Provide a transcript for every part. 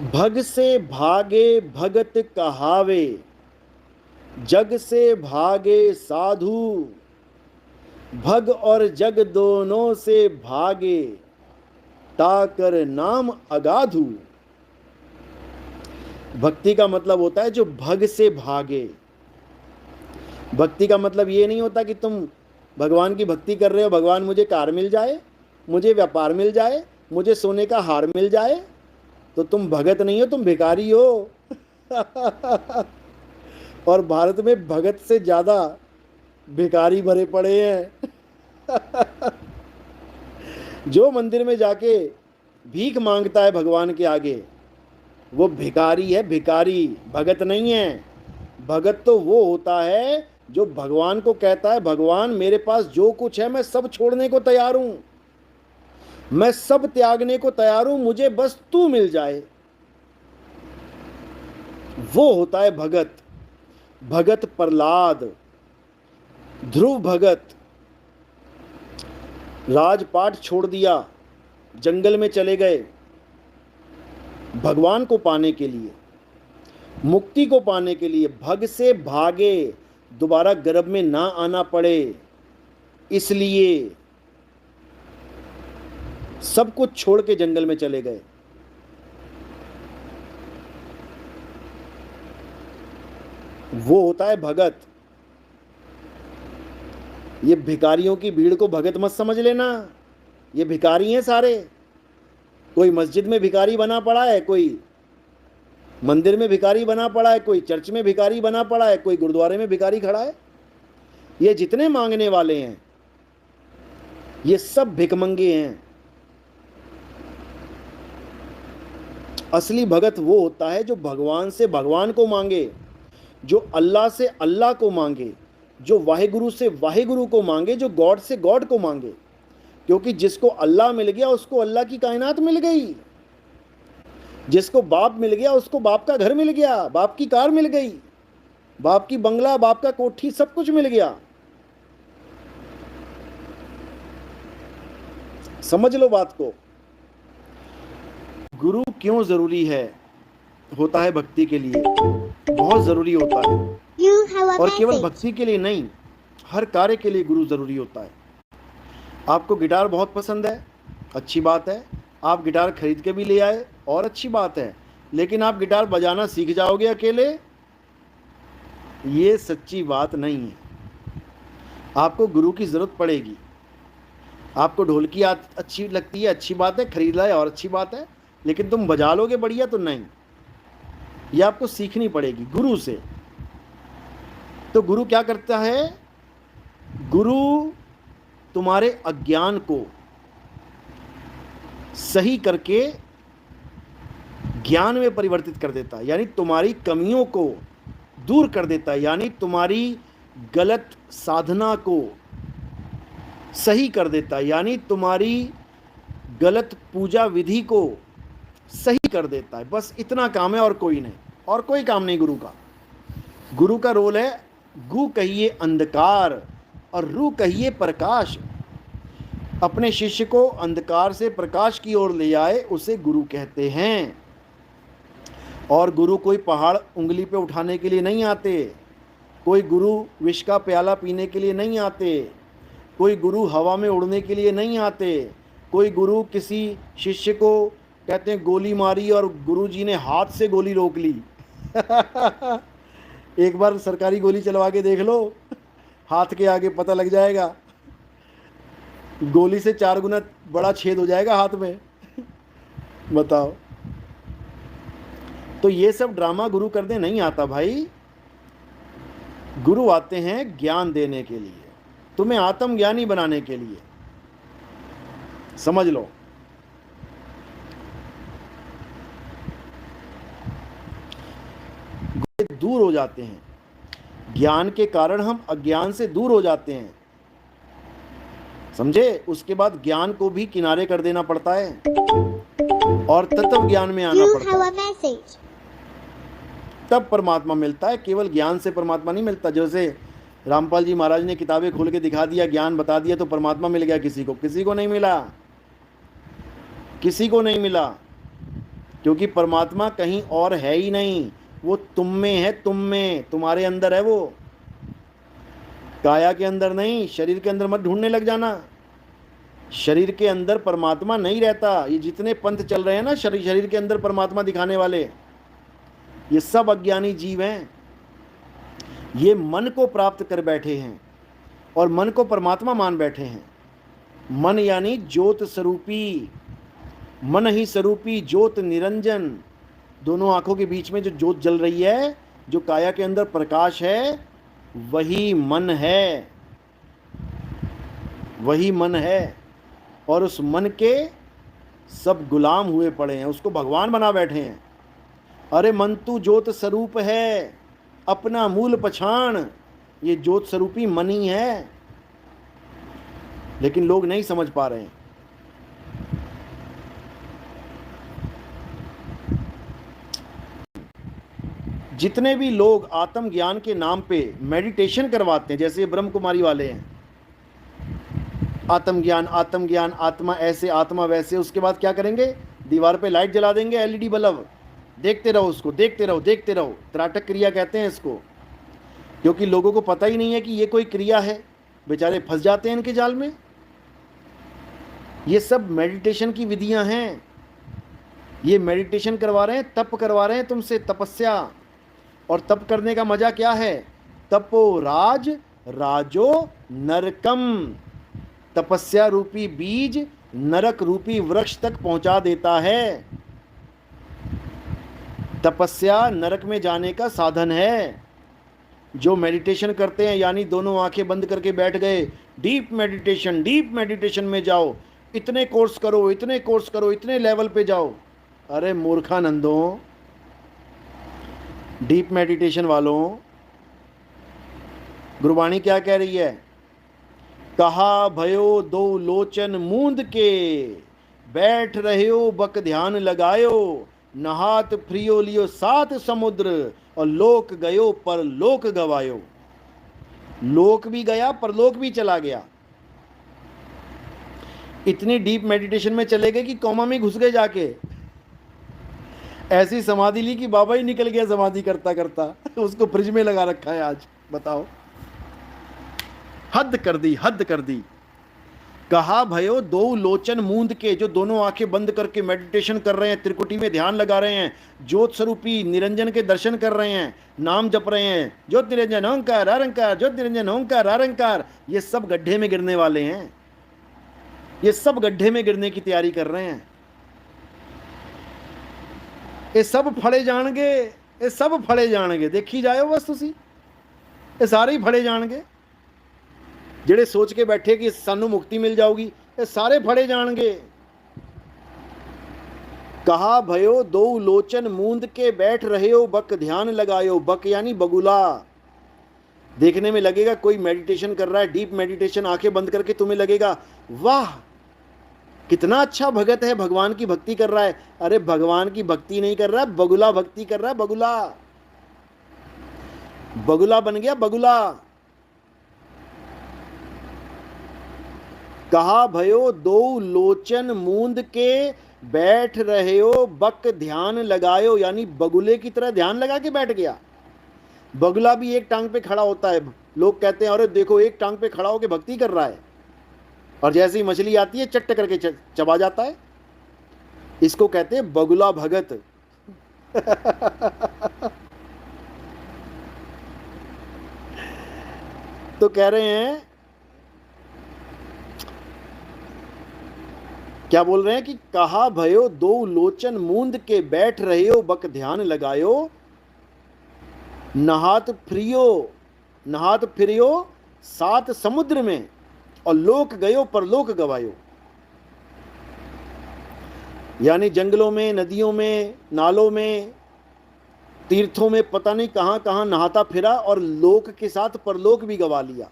भग से भागे भगत कहावे, जग से भागे साधु। भग और जग दोनों से भागे, ताकर नाम अगाधु। भक्ति का मतलब होता है जो भग से भागे। भक्ति का मतलब ये नहीं होता कि तुम भगवान की भक्ति कर रहे हो, भगवान मुझे कार मिल जाए, मुझे व्यापार मिल जाए, मुझे सोने का हार मिल जाए, तो तुम भगत नहीं हो, तुम भिखारी हो। और भारत में भगत से ज्यादा भिखारी भरे पड़े हैं। जो मंदिर में जाके भीख मांगता है भगवान के आगे, वो भिखारी है, भिखारी, भगत नहीं है। भगत तो वो होता है जो भगवान को कहता है, भगवान मेरे पास जो कुछ है मैं सब छोड़ने को तैयार हूं, मैं सब त्यागने को तैयार हूं, मुझे बस तू मिल जाए। वो होता है भगत। भगत प्रहलाद, ध्रुव भगत, राजपाट छोड़ दिया, जंगल में चले गए भगवान को पाने के लिए, मुक्ति को पाने के लिए। भग से भागे, दोबारा गर्भ में ना आना पड़े, इसलिए सब कुछ छोड़ के जंगल में चले गए। वो होता है भगत। ये भिखारियों की भीड़ को भगत मत समझ लेना, ये भिखारी हैं सारे। कोई मस्जिद में भिखारी बना पड़ा है, कोई मंदिर में भिखारी बना पड़ा है, कोई चर्च में भिखारी बना पड़ा है, कोई गुरुद्वारे में भिखारी खड़ा है। ये जितने मांगने वाले हैं ये सब भिखमंगे हैं। असली भगत वो होता है जो भगवान से भगवान को मांगे, जो अल्लाह से अल्लाह को मांगे, जो वाहिगुरु से वाहिगुरु को मांगे, जो गॉड से गॉड को मांगे। क्योंकि जिसको अल्लाह मिल गया उसको अल्लाह की कायनात मिल गई, जिसको बाप मिल गया उसको बाप का घर मिल गया, बाप की कार मिल गई, बाप की बंगला, बाप का कोठी, सब कुछ मिल गया। समझ लो बात को। गुरु क्यों जरूरी है? होता है भक्ति के लिए, बहुत जरूरी होता है। और केवल भक्ति के लिए नहीं, हर कार्य के लिए गुरु जरूरी होता है। आपको गिटार बहुत पसंद है, अच्छी बात है, आप गिटार खरीद के भी ले आए और अच्छी बात है। लेकिन आप गिटार बजाना सीख जाओगे अकेले, ये सच्ची बात नहीं है। आपको गुरु की जरूरत पड़ेगी। आपको ढोलकी अच्छी लगती है, अच्छी बात है, खरीद लाए और अच्छी बात है, लेकिन तुम बजा लोगे बढ़िया तो नहीं। ये आपको सीखनी पड़ेगी गुरु से। तो गुरु क्या करता है? गुरु तुम्हारे अज्ञान को सही करके ज्ञान में परिवर्तित कर देता है, यानी तुम्हारी कमियों को दूर कर देता है, यानी तुम्हारी गलत साधना को सही कर देता है, यानी तुम्हारी गलत पूजा विधि को सही कर देता है। बस इतना काम है और कोई नहीं, और कोई काम नहीं गुरु का। गुरु का रोल है, गु कहिए अंधकार और रू कहिए प्रकाश। अपने शिष्य को अंधकार से प्रकाश की ओर ले आए, उसे गुरु कहते हैं। और गुरु कोई पहाड़ उंगली पे उठाने के लिए नहीं आते, कोई गुरु विष का प्याला पीने के लिए नहीं आते, कोई गुरु हवा में उड़ने के लिए नहीं आते, कोई गुरु किसी शिष्य को कहते हैं गोली मारी और गुरुजी ने हाथ से गोली रोक ली। एक बार सरकारी गोली चलवा के देख लो, हाथ के आगे पता लग जाएगा, गोली से 4 गुना बड़ा छेद हो जाएगा हाथ में। बताओ। तो ये सब ड्रामा गुरु करने नहीं आता भाई। गुरु आते हैं ज्ञान देने के लिए, तुम्हें आत्मज्ञानी बनाने के लिए। समझ लो। दूर हो जाते हैं, ज्ञान के कारण हम अज्ञान से दूर हो जाते हैं, समझे? उसके बाद ज्ञान को भी किनारे कर देना पड़ता है और तत्व ज्ञान में आना पड़ता है, तब परमात्मा मिलता है। केवल ज्ञान से परमात्मा नहीं मिलता। जैसे रामपाल जी महाराज ने किताबें खोल के दिखा दिया, ज्ञान बता दिया, तो परमात्मा मिल गया किसी को? किसी को नहीं मिला, किसी को नहीं मिला। क्योंकि परमात्मा कहीं और है ही नहीं, वो तुम में है, तुम में, तुम्हारे अंदर है वो, काया के अंदर नहीं। शरीर के अंदर मत ढूंढने लग जाना, शरीर के अंदर परमात्मा नहीं रहता। ये जितने पंथ चल रहे हैं ना शरीर के अंदर परमात्मा दिखाने वाले, ये सब अज्ञानी जीव हैं। ये मन को प्राप्त कर बैठे हैं और मन को परमात्मा मान बैठे हैं। मन यानी ज्योत स्वरूपी, मन ही स्वरूपी ज्योत निरंजन, दोनों आंखों के बीच में जो ज्योत जल रही है, जो काया के अंदर प्रकाश है, वही मन है, वही मन है। और उस मन के सब गुलाम हुए पड़े हैं, उसको भगवान बना बैठे हैं। अरे मन तू ज्योत स्वरूप है, अपना मूल पछाण, ये ज्योत स्वरूपी मन ही है, लेकिन लोग नहीं समझ पा रहे हैं। जितने भी लोग आत्मज्ञान के नाम पे मेडिटेशन करवाते हैं, जैसे ब्रह्म कुमारी वाले हैं, आत्मज्ञान आत्मज्ञान, आत्मा ऐसे आत्मा वैसे, उसके बाद क्या करेंगे, दीवार पे लाइट जला देंगे, एलईडी बल्ब, देखते रहो उसको, देखते रहो देखते रहो। त्राटक क्रिया कहते हैं इसको, क्योंकि लोगों को पता ही नहीं है कि ये कोई क्रिया है, बेचारे फंस जाते हैं इनके जाल में। ये सब मेडिटेशन की विधियां हैं, ये मेडिटेशन करवा रहे हैं, तप करवा रहे हैं तुमसे, तपस्या। और तप करने का मजा क्या है, तपो राज राजो नरकम, तपस्या रूपी बीज नरक रूपी वृक्ष तक पहुंचा देता है। तपस्या नरक में जाने का साधन है। जो मेडिटेशन करते हैं, यानी दोनों आंखें बंद करके बैठ गए, डीप मेडिटेशन में जाओ, इतने कोर्स करो, इतने कोर्स करो, इतने लेवल पे जाओ। अरे मूर्खानंदों, डीप मेडिटेशन वालों, गुरबाणी क्या कह रही है, कहा भयो दो लोचन मूंद के, बैठ रहे बक ध्यान लगायो, नहात फ्रियो लियो सात समुद्र, और लोक गयो पर लोक गवायो। लोक भी गया, परलोक भी चला गया। इतनी डीप मेडिटेशन में चले गए कि कोमा में घुस गए जाके, ऐसी समाधि ली कि बाबा ही निकल गया समाधि करता करता, उसको फ्रिज में लगा रखा है आज। बताओ, हद कर दी, हद कर दी। कहा भयो दो लोचन मूंद के, जो दोनों आंखें बंद करके मेडिटेशन कर रहे हैं, त्रिकुटी में ध्यान लगा रहे हैं, ज्योत स्वरूपी निरंजन के दर्शन कर रहे हैं, नाम जप रहे हैं, ज्योत निरंजन ओंकार आरंकार, ज्योत निरंजन ओंकार आरंकार, ये सब गड्ढे में गिरने वाले हैं, ये सब गड्ढे में गिरने की तैयारी कर रहे हैं। ये सब फड़े जाएंगे, ये सब फड़े जाएंगे, देखी जाओ बस तुसी, ये सारे ही फड़े जाएंगे। ਜਿਹੜੇ सोच के बैठे कि सानू मुक्ति मिल जाऊगी, ये सारे फड़े जाएंगे। कहा भयो दो लोचन मूंद के, बैठ रहे हो बक ध्यान लगायो। बक यानी बगुला। देखने में लगेगा कोई मेडिटेशन कर रहा है, डीप मेडिटेशन, आंखें बंद करके तुम्हें लगेगा वाह कितना अच्छा भगत है, भगवान की भक्ति कर रहा है। अरे भगवान की भक्ति नहीं कर रहा है, बगुला भक्ति कर रहा है, बगुला। बगुला बन गया, बगुला। कहा भयो दो लोचन मूंद के, बैठ रहे हो बक ध्यान लगायो, यानी बगुले की तरह ध्यान लगा के बैठ गया। बगुला भी एक टांग पे खड़ा होता है, लोग कहते हैं अरे देखो एक टांग पे खड़ा होकर भक्ति कर रहा है, और जैसे ही मछली आती है चट्ट करके चबा जाता है। इसको कहते हैं बगुला भगत। तो कह रहे हैं, क्या बोल रहे हैं कि कहा भयो दो लोचन मूंद के, बैठ रहे हो बक ध्यान लगायो, नहात फिरियो सात समुद्र में, और लोक गयो पर लोक गवायो। यानी जंगलों में, नदियों में, नालों में, तीर्थों में, पता नहीं कहां कहां नहाता फिरा, और लोक के साथ परलोक भी गवा लिया।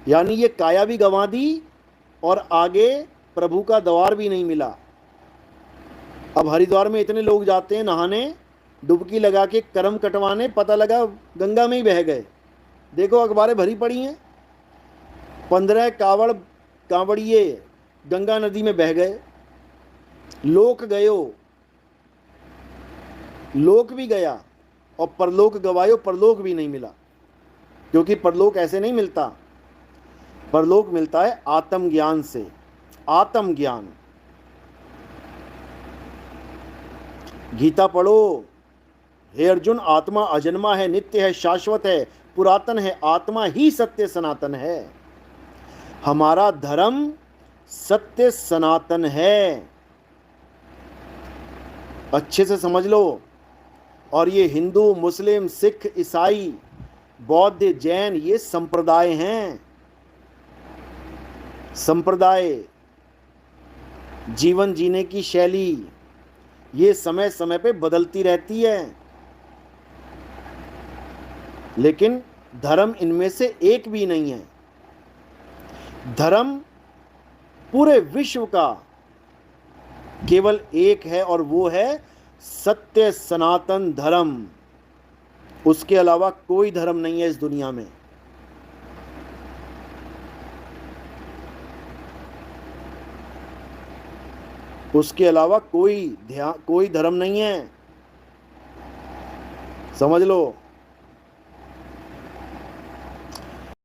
यानी ये काया भी गवा दी, और आगे प्रभु का द्वार भी नहीं मिला। अब हरिद्वार में इतने लोग जाते हैं नहाने, डुबकी लगा के कर्म कटवाने, पता लगा गंगा में ही बह गए। देखो अखबारें भरी पड़ी हैं, 15 कांवड़िए गंगा नदी में बह गए। लोक गयो, लोक भी गया और परलोक गवायो, परलोक भी नहीं मिला, क्योंकि परलोक ऐसे नहीं मिलता। परलोक मिलता है आत्मज्ञान से। आत्मज्ञान। गीता पढ़ो। हे अर्जुन, आत्मा अजन्मा है, नित्य है, शाश्वत है, पुरातन है। आत्मा ही सत्य सनातन है। हमारा धर्म सत्य सनातन है, अच्छे से समझ लो। और ये हिंदू, मुस्लिम, सिख, ईसाई, बौद्ध, जैन, ये संप्रदाय हैं। संप्रदाय, जीवन जीने की शैली, ये समय समय पे बदलती रहती है, लेकिन धर्म इनमें से एक भी नहीं है। धर्म पूरे विश्व का केवल एक है, और वो है सत्य सनातन धर्म। उसके अलावा कोई धर्म नहीं है इस दुनिया में। उसके अलावा कोई धर्म नहीं है, समझ लो।